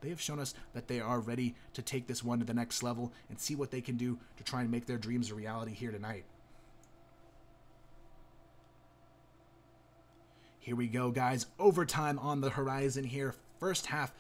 they have shown us that they are ready to take this one to the next level and see what they can do to try and make their dreams a reality here tonight. Here we go, guys. Overtime on the horizon here. First half,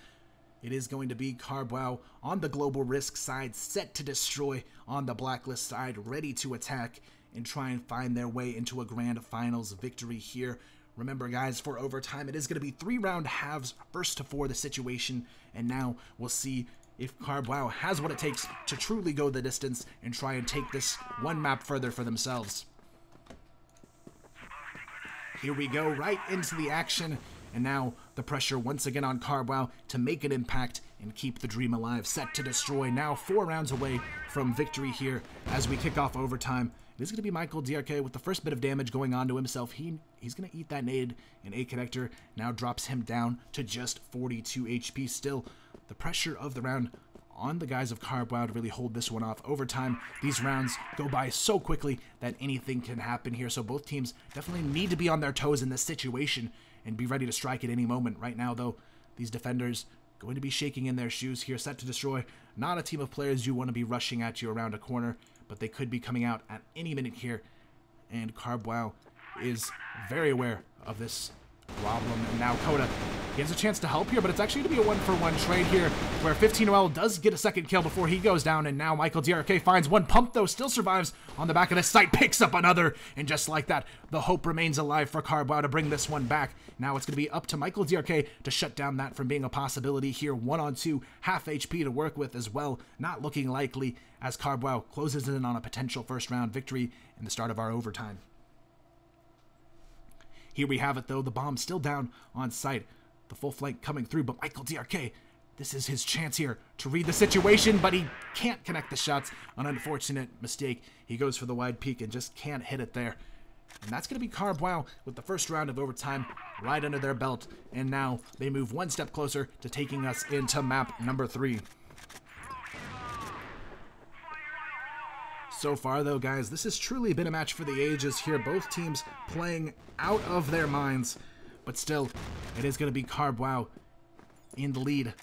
it is going to be CarbWow on the Global Risk side, set to destroy on the Blacklist side, ready to attack and try and find their way into a grand finals victory here. Remember, guys, for overtime, it is going to be 3-round halves, first to 4 the situation, and now we'll see if CarbWow has what it takes to truly go the distance and try and take this one map further for themselves. Here we go, right into the action, and now the pressure once again on CarbWow to make an impact and keep the dream alive. Set to destroy, now 4 rounds away from victory here as we kick off overtime. It is going to be Michael DRK with the first bit of damage going on to himself. He's going to eat that nade, and A Connector now drops him down to just 42 HP. Still, the pressure of the round on the guys of CarbWow to really hold this one off. Overtime, these rounds go by so quickly that anything can happen here, so both teams definitely need to be on their toes in this situation and be ready to strike at any moment. Right now, though, these defenders going to be shaking in their shoes here. Set to destroy, not a team of players you want to be rushing at you around a corner, but they could be coming out at any minute here, and CarbWow is very aware of this problem. And now Coda, he has a chance to help here, but it's actually going to be a 1-for-1 trade here, where 15OL does get a second kill before he goes down, and now Michael DRK finds one pump, though, still survives on the back of this site, picks up another, and just like that, the hope remains alive for CarbWow to bring this one back. Now it's going to be up to Michael DRK to shut down that from being a possibility here. 1-on-2, half HP to work with as well, not looking likely as CarbWow closes in on a potential first-round victory in the start of our overtime. Here we have it, though. The bomb still down on site. The full flank coming through, but Michael DRK, this is his chance here to read the situation, but he can't connect the shots. An unfortunate mistake. He goes for the wide peak and just can't hit it there. And that's going to be CarbWow with the first round of overtime right under their belt. And now they move one step closer to taking us into map number 3. So far, though, guys, this has truly been a match for the ages here. Both teams playing out of their minds. But still, it is going to be CarbWow in the lead.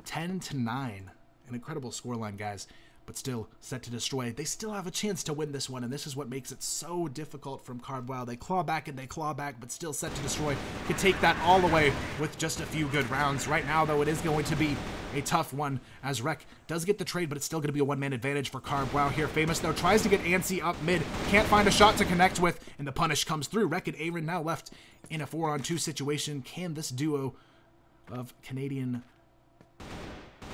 10-9. An incredible scoreline, guys. But still, set to destroy. They still have a chance to win this one, and this is what makes it so difficult from CarbWow. They claw back and they claw back, but still set to destroy. Could take that all away with just a few good rounds. Right now, though, it is going to be a tough one, as Rek does get the trade, but it's still going to be a one-man advantage for CarbWow here. Famous, though, tries to get Ansi up mid. Can't find a shot to connect with, and the punish comes through. Rek and Aaron now left in a 4-on-2 situation. Can this duo of Canadian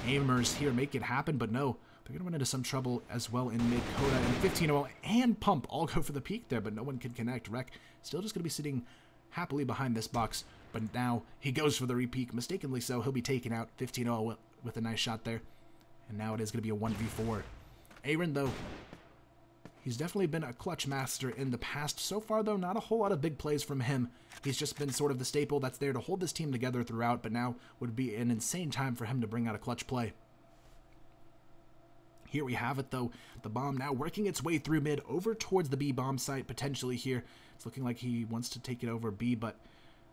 aimers here make it happen? But no. They're going to run into some trouble as well in mid. Coda and 15OL and Pump all go for the peak there, but no one can connect. Rek still just going to be sitting happily behind this box, but now he goes for the re-peak. Mistakenly so, he'll be taken out. 15OL with a nice shot there. And now it is going to be a 1v4. Aaron, though, he's definitely been a clutch master in the past. So far, though, not a whole lot of big plays from him. He's just been sort of the staple that's there to hold this team together throughout, but now would be an insane time for him to bring out a clutch play. Here we have it, though. The bomb now working its way through mid over towards the B bomb site potentially here. It's looking like he wants to take it over B, but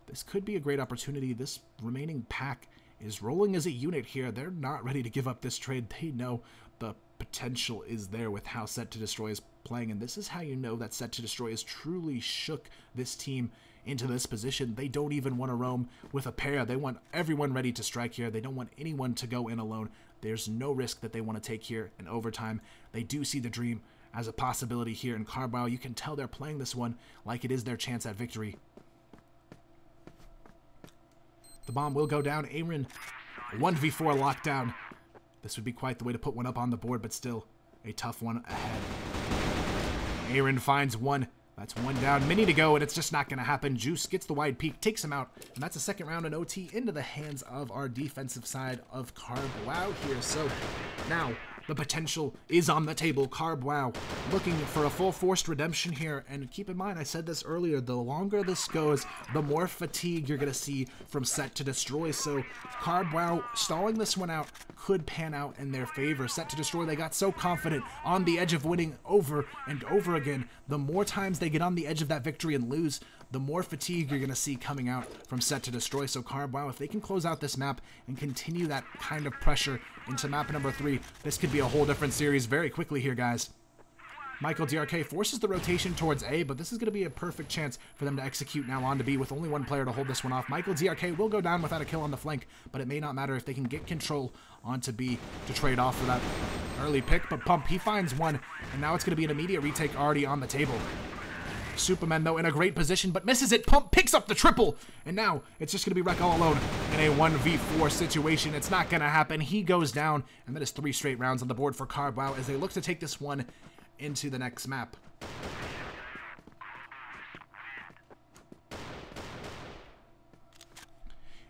this could be a great opportunity. This remaining pack is rolling as a unit here. They're not ready to give up this trade. They know the potential is there with how Set to Destroy is playing, and this is how you know that Set to Destroy has truly shook this team into this position. They don't even want to roam with a pair. They want everyone ready to strike here. They don't want anyone to go in alone. There's no risk that they want to take here in overtime. They do see the dream as a possibility here in CarbWow. You can tell they're playing this one like it is their chance at victory. The bomb will go down. Aaron, 1v4 lockdown. This would be quite the way to put one up on the board, but still a tough one ahead. Aaron finds one. That's one down. Mini to go, and it's just not going to happen. Juice gets the wide peak, takes him out, and that's a second round in OT into the hands of our defensive side of CarbWow here. So now the potential is on the table. CarbWow looking for a full forced redemption here, and keep in mind, I said this earlier, the longer this goes, the more fatigue you're going to see from Set to Destroy. So CarbWow stalling this one out could pan out in their favor. Set to Destroy, they got so confident on the edge of winning over and over again. The more times they get on the edge of that victory and lose, the more fatigue you're going to see coming out from Set to Destroy. So CarbWow, if they can close out this map and continue that kind of pressure into map number 3, this could be a whole different series very quickly here, guys. Michael DRK forces the rotation towards A, but this is going to be a perfect chance for them to execute now on to B with only one player to hold this one off. Michael DRK will go down without a kill on the flank, but it may not matter if they can get control onto B to trade off for that early pick. But Pump, he finds one, and now it's going to be an immediate retake already on the table. Superman, though, in a great position, but misses it. Pump picks up the triple, and now it's just going to be Wreck all alone in a 1v4 situation. It's not going to happen. He goes down, and that is 3 straight rounds on the board for CarbWow as they look to take this one into the next map.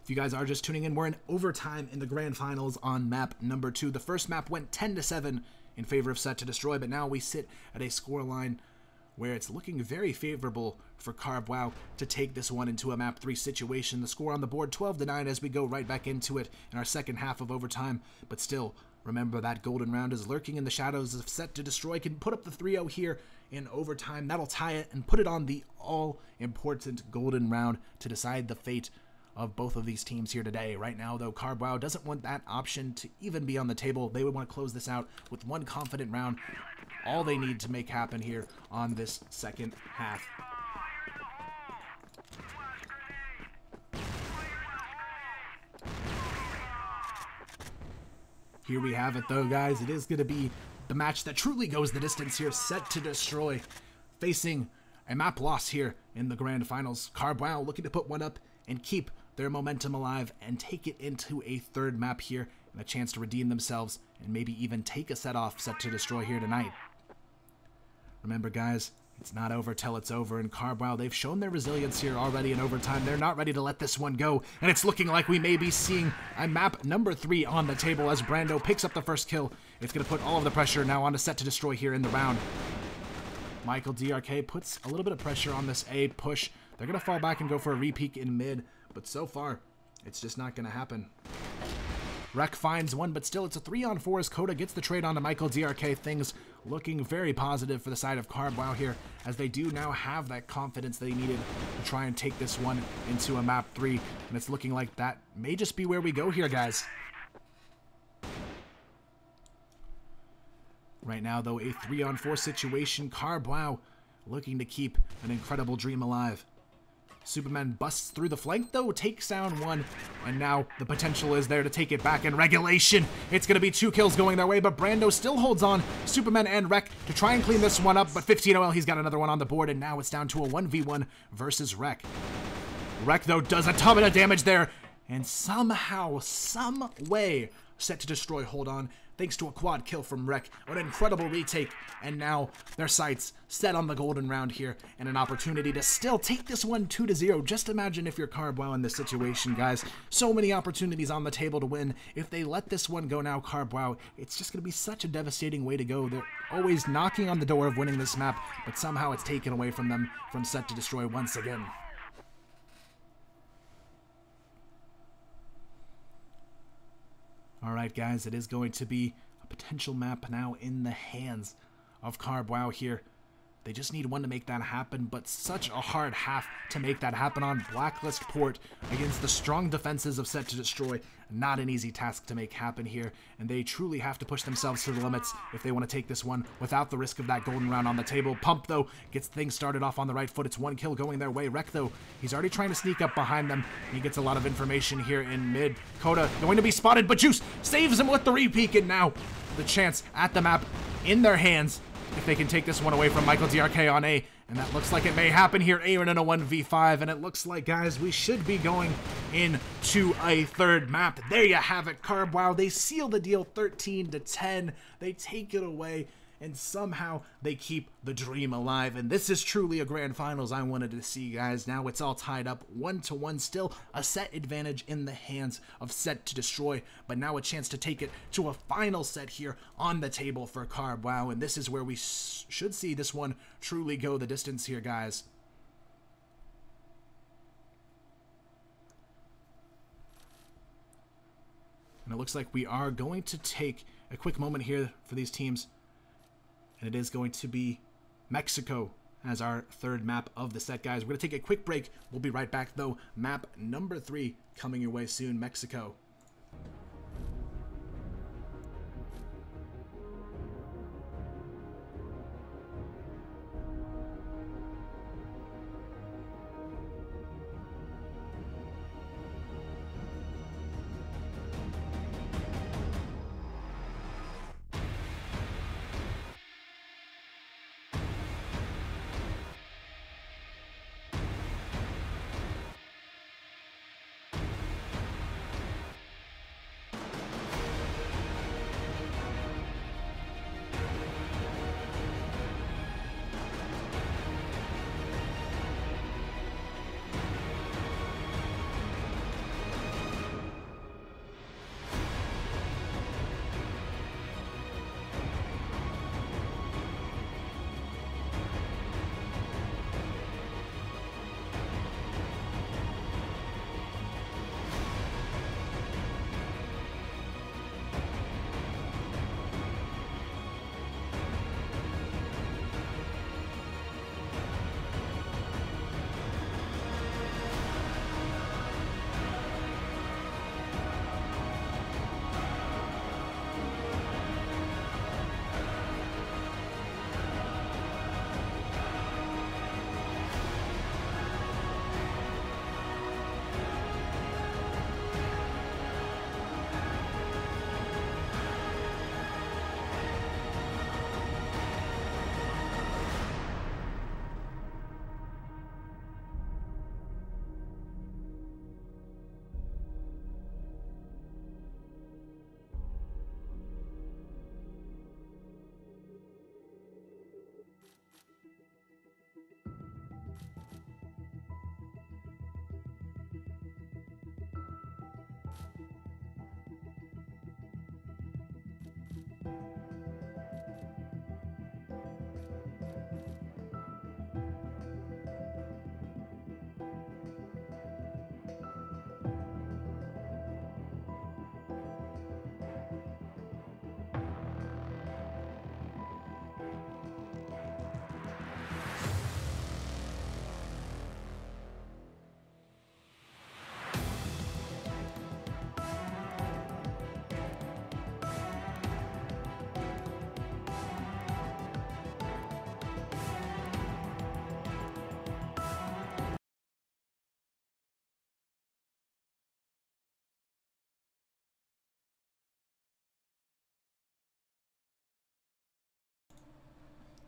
If you guys are just tuning in, we're in overtime in the grand finals on map number 2. The first map went 10-7 in favor of Set to Destroy, but now we sit at a scoreline where it's looking very favorable for CarbWow to take this one into a map 3 situation. The score on the board 12-9 as we go right back into it in our second half of overtime, but still, remember that golden round is lurking in the shadows. If Set to Destroy can put up the 3-0 here in overtime, that'll tie it and put it on the all-important golden round to decide the fate of both of these teams here today. Right now, though, CarbWow doesn't want that option to even be on the table. They would want to close this out with one confident round. All they need to make happen here on this second half. Here we have it, though, guys. It is going to be the match that truly goes the distance here. Set to Destroy facing a map loss here in the grand finals. CarbWow looking to put one up and keep their momentum alive and take it into a third map here and a chance to redeem themselves and maybe even take a set off Set to Destroy here tonight. Remember, guys, it's not over till it's over, and CarbWow, they've shown their resilience here already in overtime. They're not ready to let this one go, and it's looking like we may be seeing a map number 3 on the table as Brando picks up the first kill. It's going to put all of the pressure now on to Set to Destroy here in the round. Michael DRK puts a little bit of pressure on this A push. They're going to fall back and go for a re-peek in mid, but so far, it's just not going to happen. Wreck finds one, but still it's a 3-on-4 as Coda gets the trade onto Michael DRK. Things looking very positive for the side of CarbWow here, as they do now have that confidence they needed to try and take this one into a map 3, and it's looking like that may just be where we go here, guys. Right now, though, a 3-on-4 situation. CarbWow looking to keep an incredible dream alive. Superman busts through the flank, though, takes down one, and now the potential is there to take it back in regulation. It's going to be 2 kills going their way, but Brando still holds on, Superman and Wreck, to try and clean this one up, but 15 OL, he's got another one on the board, and now it's down to a 1v1 versus Wreck. Wreck, though, does a ton of damage there, and somehow, some way, Set to Destroy hold on, thanks to a quad kill from Wreck. An incredible retake, and now their sights set on the golden round here, and an opportunity to still take this one 2-0. Just imagine if you're CarbWow in this situation, guys. So many opportunities on the table to win. If they let this one go now, CarbWow, it's just going to be such a devastating way to go. They're always knocking on the door of winning this map, but somehow it's taken away from them from Set to Destroy once again. Alright, guys, it is going to be a potential map now in the hands of CarbWow here. They just need one to make that happen, but such a hard half to make that happen on Blacklist Port against the strong defenses of Set to Destroy. Not an easy task to make happen here, and they truly have to push themselves to the limits if they want to take this one without the risk of that golden round on the table. Pump, though, gets things started off on the right foot. It's 1 kill going their way. Wreck, though, he's already trying to sneak up behind them. He gets a lot of information here in mid. Coda going to be spotted, but Juice saves him with the re-peek, and now the chance at the map in their hands if they can take this one away from Michael DRK on A. And that looks like it may happen here. Aaron in a 1v5. And it looks like, guys, we should be going into a third map. There you have it, CarbWow. They seal the deal 13-10. They take it away. And somehow they keep the dream alive. And this is truly a grand finals I wanted to see, guys. Now it's all tied up 1-1. Still a set advantage in the hands of Set to Destroy. But now a chance to take it to a final set here on the table for CarbWow. And this is where we should see this one truly go the distance here, guys. And it looks like we are going to take a quick moment here for these teams. And it is going to be Mexico as our third map of the set, guys. We're going to take a quick break. We'll be right back, though. Map number 3 coming your way soon, Mexico.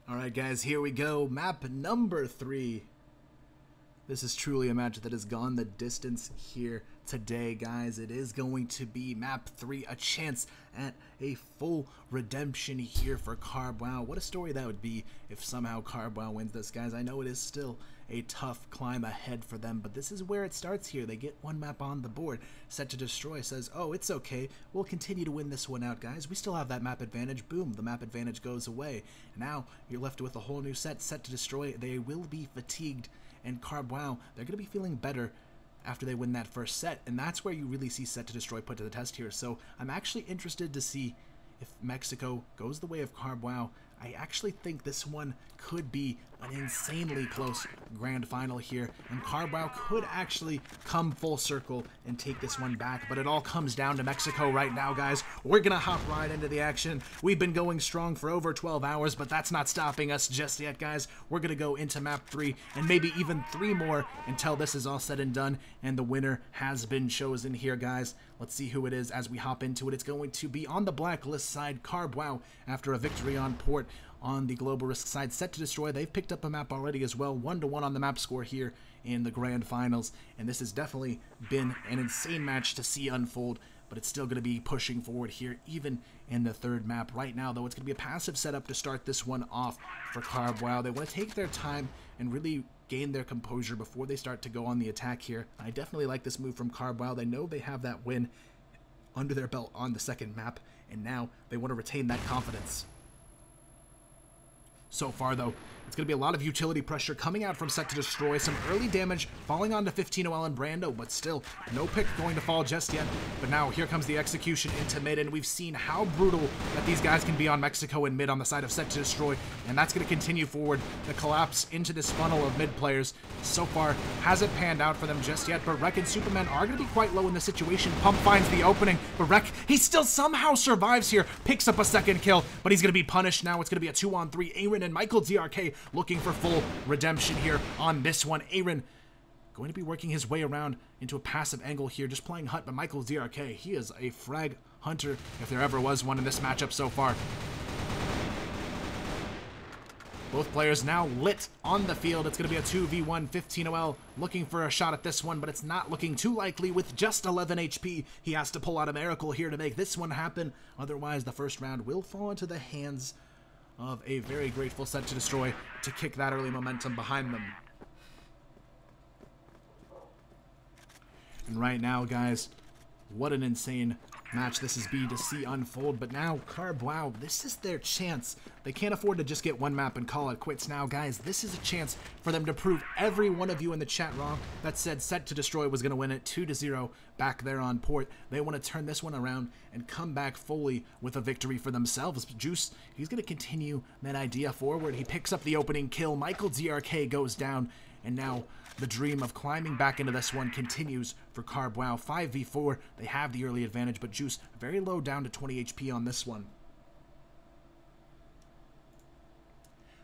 Alright guys, here we go. Map number 3. This is truly a match that has gone the distance here today, guys. It is going to be map 3, a chance at a full redemption here for CarbWow. What a story that would be if somehow CarbWow wins this, guys. I know it is still a tough climb ahead for them, but this is where it starts here. They get one map on the board. SetToDestroy says, oh, it's okay. We'll continue to win this one out, guys. We still have that map advantage. Boom, the map advantage goes away. Now you're left with a whole new set. SetToDestroy, they will be fatigued, and CarbWow, they're going to be feeling better after they win that first set, and that's where you really see SetToDestroy put to the test here. So I'm actually interested to see if Mexico goes the way of CarbWow. I actually think this one could be an insanely close grand final here, and CarbWow could actually come full circle and take this one back, but it all comes down to Mexico right now, guys. We're gonna hop right into the action. We've been going strong for over 12 hours, but that's not stopping us just yet, guys. We're gonna go into map 3 and maybe even 3 more until this is all said and done, and the winner has been chosen here, guys. Let's see who it is as we hop into it. It's going to be on the blacklist side, CarbWow, after a victory on port. On the global risk side, SetToDestroy, they've picked up a map already as well, 1-1 on the map score here in the grand finals, and this has definitely been an insane match to see unfold, but it's still going to be pushing forward here, even in the third map. Right now, though, it's going to be a passive setup to start this one off for CarbWow. They want to take their time and really gain their composure before they start to go on the attack here. I definitely like this move from CarbWow. They know they have that win under their belt on the second map, and now they want to retain that confidence. So far, though, It's going to be a lot of utility pressure coming out from SetToDestroy. Some early damage falling onto 15OL and Brando, but still no pick going to fall just yet. But now here comes the execution into mid, and we've seen how brutal that these guys can be on Mexico and mid on the side of SetToDestroy, and that's going to continue forward. The collapse into this funnel of mid players so far hasn't panned out for them just yet, but Rek and Superman are going to be quite low in this situation. Pump finds the opening, but Rek, he still somehow survives here, picks up a second kill, but he's going to be punished now. It's going to be a 2-on-3. Aaron and Michael DRK looking for full redemption here on this one. Aaron going to be working his way around into a passive angle here, just playing Hut, but Michael DRK, he is a frag hunter if there ever was one in this matchup so far. Both players now lit on the field. It's going to be a 2v1. 15OL looking for a shot at this one, but it's not looking too likely. With just 11 HP, he has to pull out a miracle here to make this one happen. Otherwise, the first round will fall into the hands of a very grateful SetToDestroy to kick that early momentum behind them. And right now, guys, what an insane match this has been to see unfold. But now, Carb, wow, this is their chance. They can't afford to just get one map and call it quits now, guys. This is a chance for them to prove every one of you in the chat wrong that said SetToDestroy was going to win it 2-0 back there on port. They want to turn this one around and come back fully with a victory for themselves. Juice, he's going to continue that idea forward. He picks up the opening kill. Michael DRK goes down, and now the dream of climbing back into this one continues for Carb. Wow, 5v4. They have the early advantage, but Juice very low down to 20 HP on this one.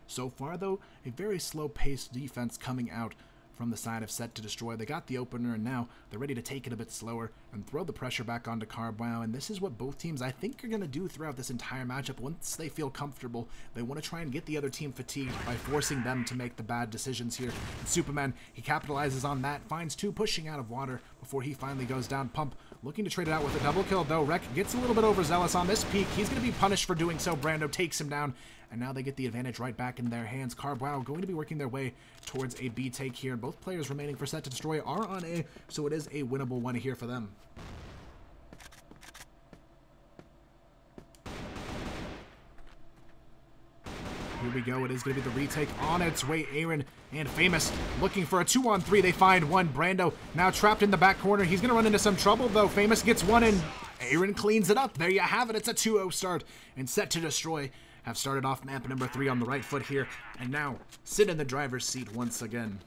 So far, though, a very slow-paced defense coming out from the side of SetToDestroy. They got the opener, and now they're ready to take it a bit slower and throw the pressure back onto Carb. Wow, and this is what both teams, I think, are going to do throughout this entire matchup. Once they feel comfortable, they want to try and get the other team fatigued by forcing them to make the bad decisions here. And Superman, he capitalizes on that, finds two pushing out of water before he finally goes down. Pump looking to trade it out with a double kill, though. Rek gets a little bit overzealous on this peak. He's going to be punished for doing so. Brando takes him down, and now they get the advantage right back in their hands. Carb, wow, going to be working their way towards a B take here. Both players remaining for SetToDestroy are on A, so it is a winnable one here for them. Here we go. It is going to be the retake on its way. Aaron and Famous looking for a 2-on-3. They find one. Brando now trapped in the back corner. He's going to run into some trouble, though. Famous gets one in. Aaron cleans it up. There you have it. It's a 2-0 start. And SetToDestroy have started off map number 3 on the right foot here, and now sit in the driver's seat once again.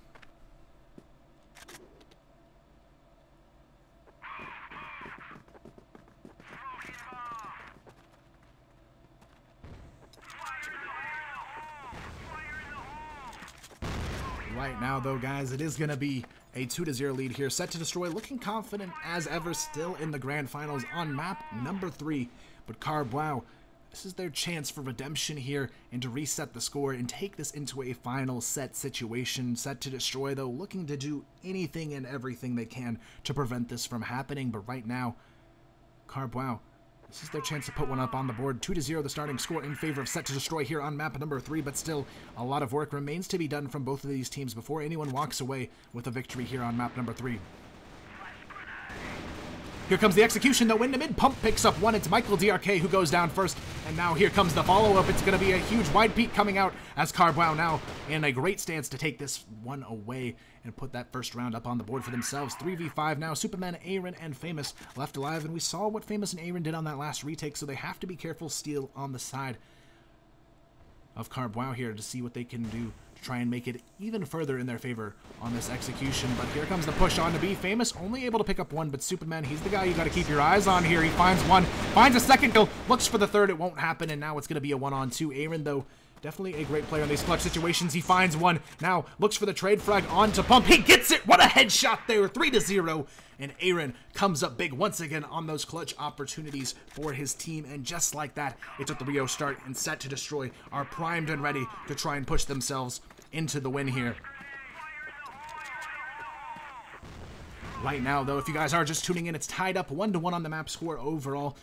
Right now, though, guys, it is going to be a 2-0 lead here. SetToDestroy looking confident as ever, still in the grand finals on map number 3. But Carb, wow, this is their chance for redemption here and to reset the score and take this into a final set situation. SetToDestroy, though, looking to do anything and everything they can to prevent this from happening. But right now, Carb, wow, this is their chance to put one up on the board. 2-0 the starting score in favor of SetToDestroy here on map number 3, but still a lot of work remains to be done from both of these teams before anyone walks away with a victory here on map number 3. Here comes the execution, though, in the mid. Pump picks up one. It's Michael DRK who goes down first, and now here comes the follow-up. It's going to be a huge wide peak coming out as Carb, wow, now in a great stance to take this one away and put that first round up on the board for themselves. 3v5 now. Superman, Aaron, and Famous left alive, and we saw what Famous and Aaron did on that last retake, so they have to be careful still on the side of Carb, wow, here to see what they can do to try and make it even further in their favor on this execution. But here comes the push on to be Famous, only able to pick up one, but Superman, he's the guy you got to keep your eyes on here. He finds one, finds a second kill, looks for the third. It won't happen, and now it's going to be a 1-on-2. Aaron, though, definitely a great player in these clutch situations. He finds one, now looks for the trade frag onto Pump. He gets it! What a headshot there! 3-0, and Aaron comes up big once again on those clutch opportunities for his team, and just like that, it's a 3-0 start, and SetToDestroy are primed and ready to try and push themselves into the win here. Right now, though, if you guys are just tuning in, it's tied up 1-1 on the map score overall.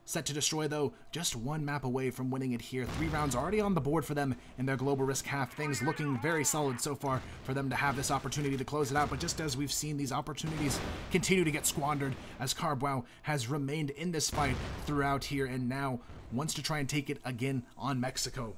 SetToDestroy, though, just one map away from winning it here. 3 rounds already on the board for them in their global risk half. Things looking very solid so far for them to have this opportunity to close it out. But just as we've seen, these opportunities continue to get squandered as Carb, wow, has remained in this fight throughout here and now wants to try and take it again on Mexico.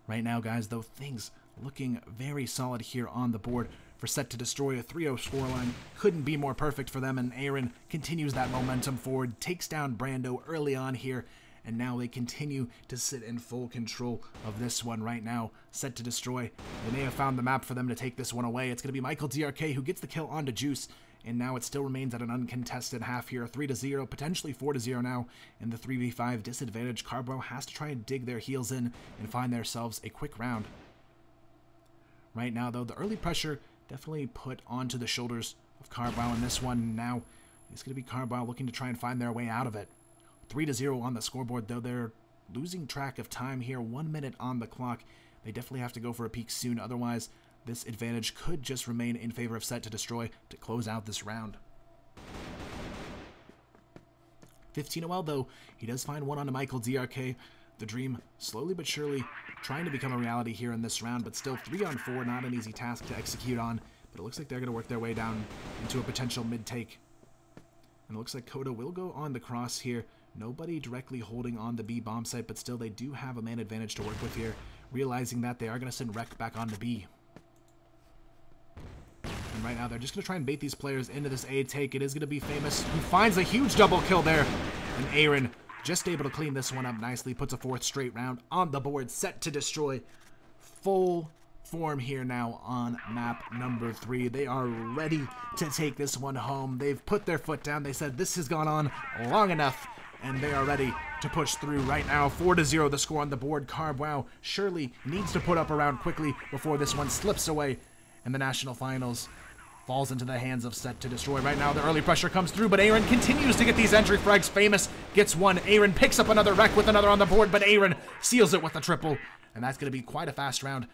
Right now, guys, though, things looking very solid here on the board for Set to Destroy. A 3-0 scoreline couldn't be more perfect for them, and Aaron continues that momentum forward, takes down Brando early on here, and now they continue to sit in full control of this one right now. Set to Destroy. They may have found the map for them to take this one away. It's going to be Michael DRK who gets the kill onto Juice, and now it still remains at an uncontested half here. 3-0, potentially 4-0 now in the 3v5 disadvantage. Carbo has to try and dig their heels in and find themselves a quick round. Right now, though, the early pressure definitely put onto the shoulders of Carbow in this one. Now it's going to be Carbow looking to try and find their way out of it. 3-0 on the scoreboard, though. They're losing track of time here. 1 minute on the clock. They definitely have to go for a peak soon. Otherwise, this advantage could just remain in favor of Set to Destroy to close out this round. 15-0, though, he does find one onto Michael DRK. The dream slowly but surely trying to become a reality here in this round, but still 3-on-4, not an easy task to execute on. But it looks like they're going to work their way down into a potential mid-take. And it looks like Coda will go on the cross here. Nobody directly holding on the B bomb site, but still they do have a man advantage to work with here. Realizing that, they are going to send Rek back onto B. And right now they're just going to try and bait these players into this A take. It is going to be Famous, who finds a huge double kill there. And Aaron just able to clean this one up nicely. Puts a 4th straight round on the board. Set to Destroy. Full form here now on map number 3. They are ready to take this one home. They've put their foot down. They said this has gone on long enough, and they are ready to push through right now. 4-0 the score on the board. Carbow surely needs to put up a round quickly before this one slips away, and the national finals falls into the hands of Set to Destroy. Right now, the early pressure comes through, but Aaron continues to get these entry frags. Famous gets one. Aaron picks up another Rek with another on the board, but Aaron seals it with a triple, and that's going to be quite a fast round.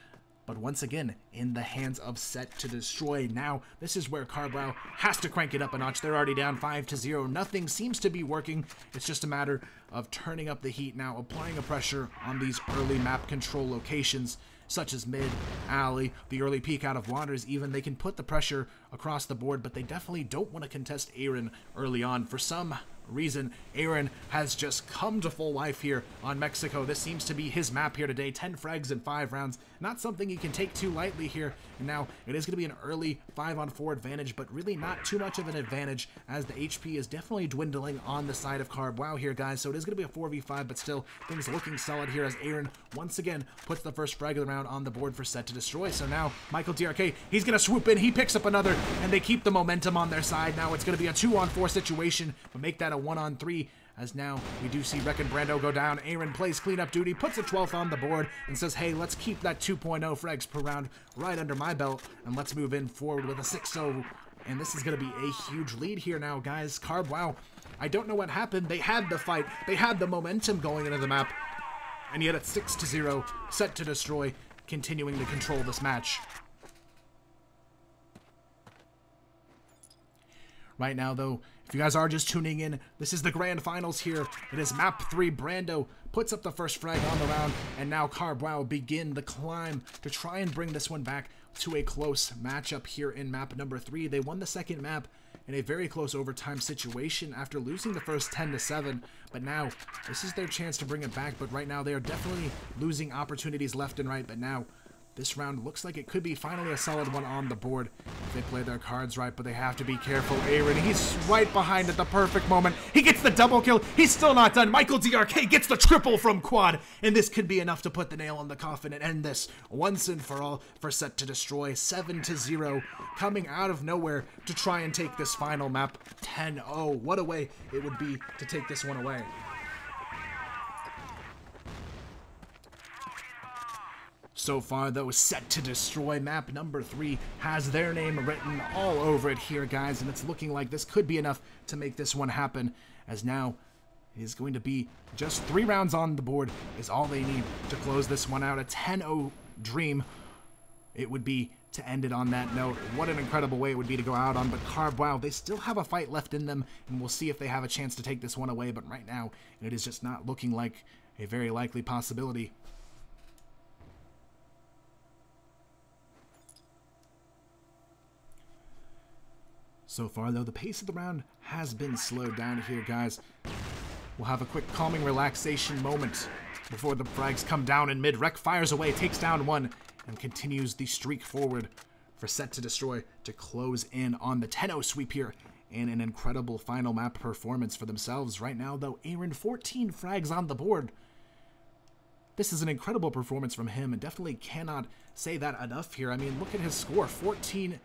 But once again, in the hands of Set to Destroy. Now, this is where Carbow has to crank it up a notch. They're already down 5-0. Nothing seems to be working. It's just a matter of turning up the heat now, applying a pressure on these early map control locations, such as mid, alley, the early peek out of waters even. They can put the pressure across the board, but they definitely don't want to contest Aaron early on. For some reason, Aaron has just come to full life here on Mexico. This seems to be his map here today. 10 frags in 5 rounds. Not something you can take too lightly here. And now it is going to be an early 5-on-4 advantage, but really not too much of an advantage, as the HP is definitely dwindling on the side of Carbow here, guys. So it is going to be a 4v5, but still things looking solid here as Aaron once again puts the first frag of the round on the board for Set to Destroy. So now Michael DRK, he's going to swoop in. He picks up another, and they keep the momentum on their side. Now it's going to be a 2-on-4 situation, but make that a 1-on-3, as now we do see Rek and Brando go down. Aaron plays cleanup duty, puts a 12th on the board, and says, hey, let's keep that 2.0 frags per round right under my belt, and let's move in forward with a 6-0. And this is going to be a huge lead here now, guys. Carbow, I don't know what happened. They had the fight. They had the momentum going into the map, and yet it's 6-0. Set to Destroy, continuing to control this match. Right now, though, if you guys are just tuning in, this is the grand finals here. It is map 3. Brando puts up the first frag on the round, and now Carbow begin the climb to try and bring this one back to a close matchup here in map number 3. They won the second map in a very close overtime situation after losing the first 10-7, but now this is their chance to bring it back. But right now they are definitely losing opportunities left and right, but now this round looks like it could be finally a solid one on the board if they play their cards right, but they have to be careful. Aaron, he's right behind at the perfect moment. He gets the double kill. He's still not done. Michael DRK gets the triple from Quad, and this could be enough to put the nail in the coffin and end this once and for all for Set to Destroy. 7-0, coming out of nowhere to try and take this final map. 10-0. What a way it would be to take this one away. So far, though, Set to Destroy map number 3 has their name written all over it here, guys, and it's looking like this could be enough to make this one happen, as now it is going to be just 3 rounds on the board is all they need to close this one out. A 10-0 dream it would be to end it on that note. What an incredible way it would be to go out on, but Carbow, they still have a fight left in them, and we'll see if they have a chance to take this one away, but right now it is just not looking like a very likely possibility. So far, though, the pace of the round has been slowed down here, guys. We'll have a quick calming relaxation moment before the frags come down in mid. Rek fires away, takes down one, and continues the streak forward for SetToDestroy to close in on the 10-0 sweep here in an incredible final map performance for themselves. Right now, though, Aaron, 14 frags on the board. This is an incredible performance from him, and definitely cannot say that enough here. I mean, look at his score, 14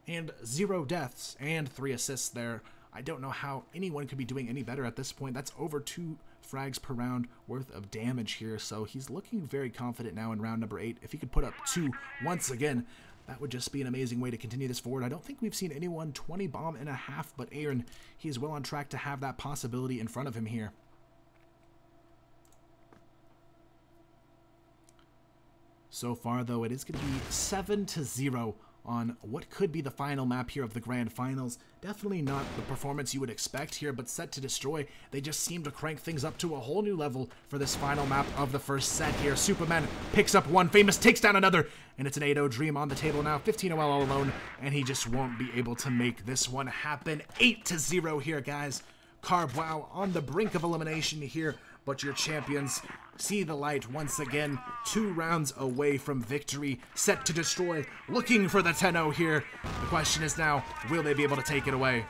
and 0 deaths and 3 assists there. I don't know how anyone could be doing any better at this point. That's over 2 frags per round worth of damage here, so he's looking very confident now in round number 8. If he could put up 2 once again, that would just be an amazing way to continue this forward. I don't think we've seen anyone 20 bomb and a half, but Aaron, he is well on track to have that possibility in front of him here. So far, though, it is going to be 7-0 on what could be the final map here of the Grand Finals. Definitely not the performance you would expect here, but SetToDestroy, they just seem to crank things up to a whole new level for this final map of the first set here. Superman picks up one, Famous takes down another, and it's an 8-0 Dream on the table now. 15-0 all alone, and he just won't be able to make this one happen. 8-0 here, guys. Carbwow on the brink of elimination here, but your champions see the light once again. 2 rounds away from victory. SetToDestroy looking for the 10-0 here. The question is now, will they be able to take it away?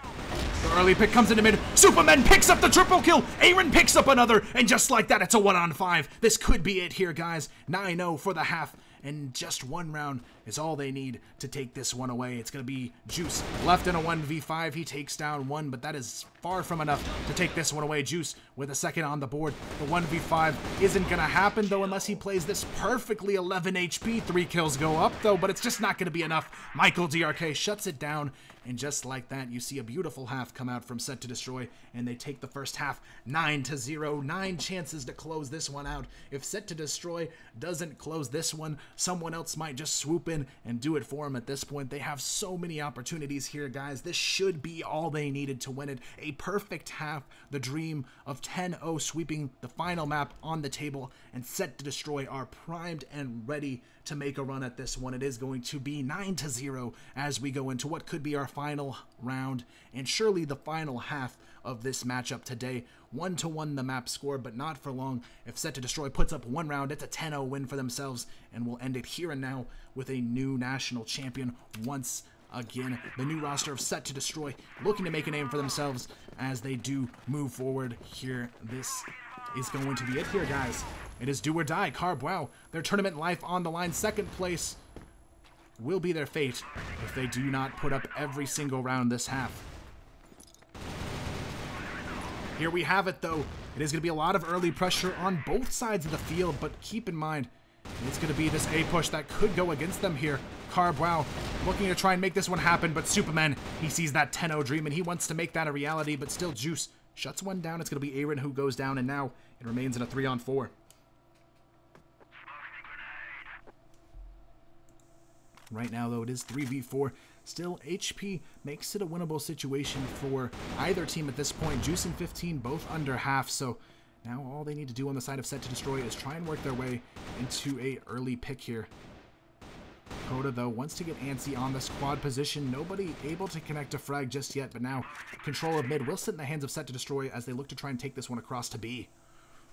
The early pick comes into mid. Superman picks up the triple kill. Aaron picks up another, and just like that, it's a 1-on-5. This could be it here, guys. 9-0 for the half, and just 1 round is all they need to take this one away. It's going to be Juice left in a 1v5. He takes down one, but that is far from enough to take this one away. Juice with a second on the board. The 1v5 isn't going to happen, though, unless he plays this perfectly. 11 HP. 3 kills go up, though, but it's just not going to be enough. Michael DRK shuts it down, and just like that, you see a beautiful half come out from SetToDestroy, and they take the first half 9-0. 9 chances to close this one out. If SetToDestroy doesn't close this one, someone else might just swoop in and do it for him at this point. They have so many opportunities here, guys. This should be all they needed to win it. A perfect half, the dream of 10-0 sweeping the final map on the table, and SetToDestroy are primed and ready to make a run at this one. It is going to be 9-0 as we go into what could be our final round, and surely the final half of this matchup today. 1-1 the map score, but not for long. If SetToDestroy puts up 1 round, it's a 10-0 win for themselves, and we'll end it here and now with a new national champion once again. The new roster of SetToDestroy looking to make a name for themselves as they do move forward here. This is going to be it here, guys. It is do or die. Carbwow, their tournament life on the line. Second place will be their fate if they do not put up every single round this half. Here we have it, though. It is going to be a lot of early pressure on both sides of the field, but keep in mind, it's going to be this A push that could go against them here. Carbwow looking to try and make this one happen, but Superman, he sees that 10-0 dream, and he wants to make that a reality, but still Juice shuts one down. It's going to be Aaron who goes down, and now it remains in a 3-on-4. Right now, though, it is 3v4. Still, HP makes it a winnable situation for either team at this point. Juice and 15 both under half, so now all they need to do on the side of SetToDestroy is try and work their way into a early pick here. Coda, though, wants to get antsy on this quad position. Nobody able to connect a frag just yet, but now control of mid will sit in the hands of SetToDestroy as they look to try and take this one across to B.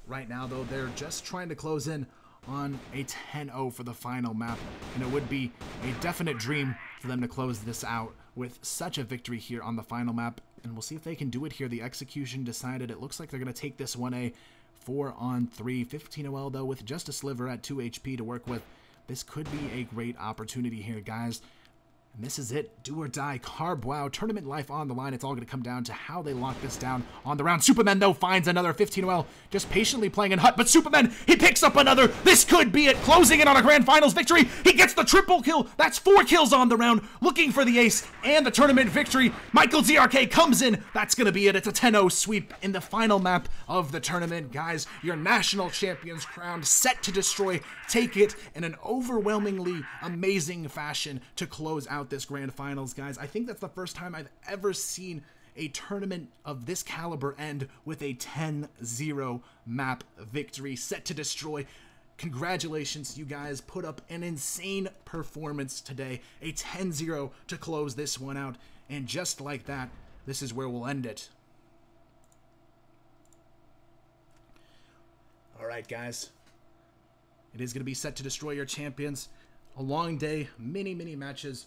Right now, though, they're just trying to close in on a 10-0 for the final map, and it would be a definite dream for them to close this out with such a victory here on the final map, and we'll see if they can do it here. The execution decided. It looks like they're going to take this 1A 4-on-3. 15 OL, though, with just a sliver at 2 HP to work with. This could be a great opportunity here, guys. And this is it. Do or die. Carbwow. Tournament life on the line. It's all going to come down to how they lock this down on the round. Superman, though, finds another 15 OL. Just patiently playing in Hut. But Superman, he picks up another. This could be it. Closing in on a Grand Finals victory. He gets the triple kill. That's 4 kills on the round. Looking for the ace and the tournament victory. Michael ZRK comes in. That's going to be it. It's a 10-0 sweep in the final map of the tournament. Guys, your national champions crowned. SetToDestroy take it in an overwhelmingly amazing fashion to close out this Grand Finals, guys. I think that's the first time I've ever seen a tournament of this caliber end with a 10-0 map victory. SetToDestroy, congratulations, you guys put up an insane performance today. A 10-0 to close this one out, and just like that, this is where we'll end it. All right, guys. It is going to be Set to Destroy your champions. A long day, many matches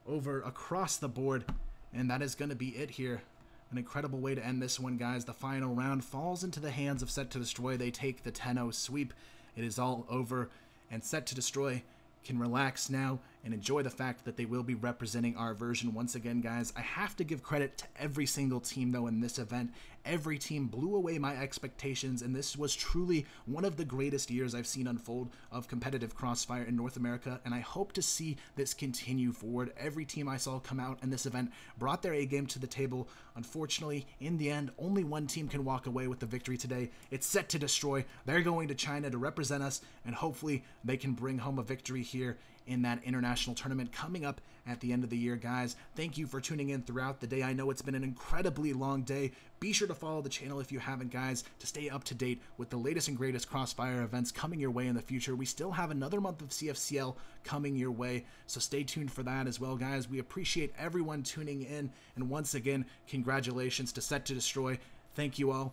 over across the board, and that is going to be it here. An incredible way to end this one, guys. The final round falls into the hands of Set to Destroy. They take the 10-0 sweep. It is all over, and Set to Destroy can relax now and enjoy the fact that they will be representing our version once again, guys. I have to give credit to every single team, though, in this event. Every team blew away my expectations, and this was truly one of the greatest years I've seen unfold of competitive Crossfire in North America, and I hope to see this continue forward. Every team I saw come out in this event brought their A-game to the table. Unfortunately, in the end, only one team can walk away with the victory today. It's Set to Destroy. They're going to China to represent us, and hopefully they can bring home a victory here in that international tournament coming up at the end of the year, guys. Thank you for tuning in throughout the day. I know it's been an incredibly long day. Be sure to follow the channel if you haven't, guys, to stay up to date with the latest and greatest Crossfire events coming your way in the future. We still have another month of CFCL coming your way, so stay tuned for that as well, guys. We appreciate everyone tuning in, and once again, congratulations to Set to Destroy. Thank you all,